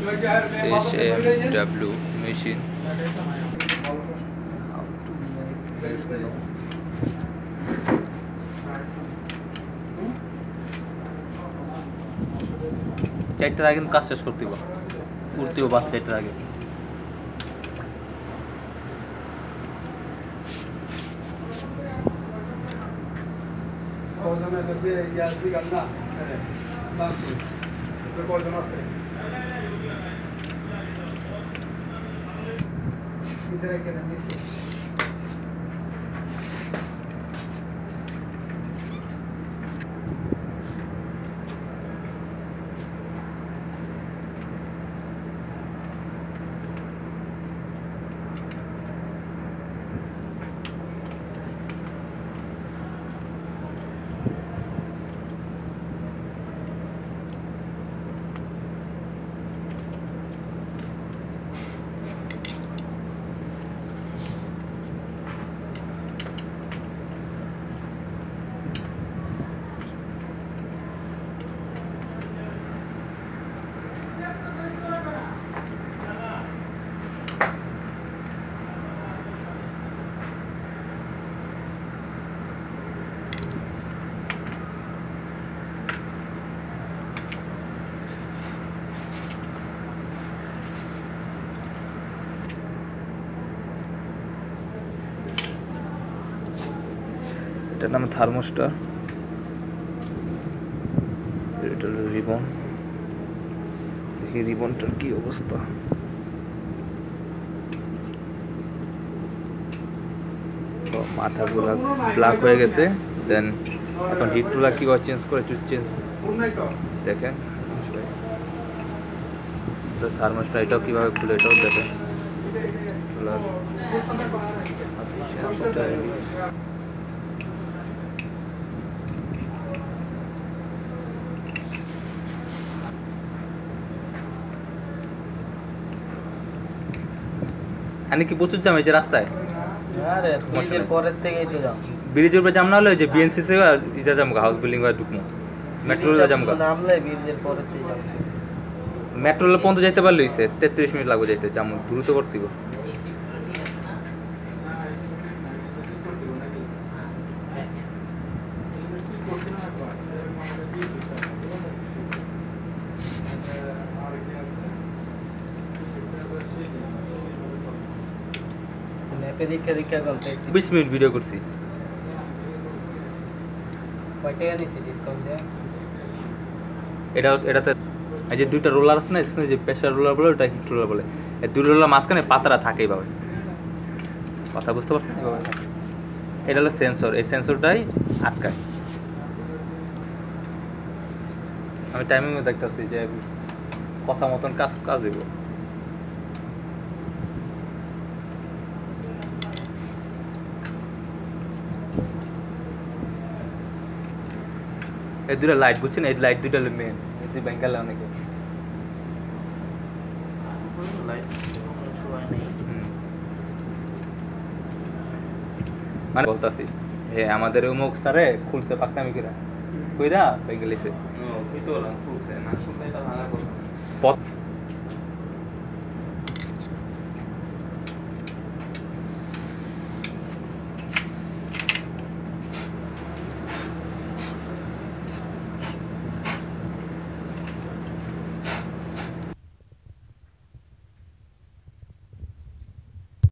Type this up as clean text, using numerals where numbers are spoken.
SMW machine. চারটার আগে কাজ শেষ করতে হবে, উঠতেও বাস 4টার আগে। এটার নাম থার্মোস্টার, এটা হলো রিবন। দেখি রিবনটার কি অবস্থা। মাথাগুলো ব্ল্যাক হয়ে গেছে। দেন এখন হিটগুলা কিভাবে চেঞ্জ করে দেখেন। থার্মোস্টার এটাও কিভাবে খুলে এটাও দেখেন। আমি কি প্রচুর জাম হয়েছে রাস্তায়? আরে ব্রিজের পরের থেকেই তো যাও। ব্রিজের উপরে জাম না হলে যে বিএনসিসি ইটা জাম হাউস বিল্ডিং বা ঢুকমু মেট্রোলে জাম নামলে ব্রিজের পরের থেকে যাও। মেট্রোলে পর্যন্ত যাইতে পারলে হইছে 33 মিনিট লাগবে যাইতে, জাম দ্রুত করতে হবে। ম্যাপে দীক্ষা করতে 20 মিনিট ভিডিও করছি। কয় টাকা দিছি ডিসকাউন্ট দেয়া? এটাতে এই যে দুইটা রোলার আছে না, এখানে যে প্রেসার রোলার বলে ওটা হিট রোলার বলে। এই দুই রোলার মাঝখানে পাতাটা থাকে এইভাবে। কথা বুঝতে পারছেন? এইভাবে থাকে। এটা হলো সেন্সর, এই সেন্সরটাই আটকায়। আমি টাইমিং দেখতেছি যে কথা মতন কাজ দেব। এই দুটো লাইট বুঝছেন, এই লাইট দুটো হলো মেন। এই দুই ব্যাংকালে অনেকে মানে বলতাছি হে আমাদের অমুক স্যারে খুলছে পাকনামি কইরা কইরা ব্যাংকালিছে। ও কইতো না খুলছে না, খুললে এটা ভাঙা কথা।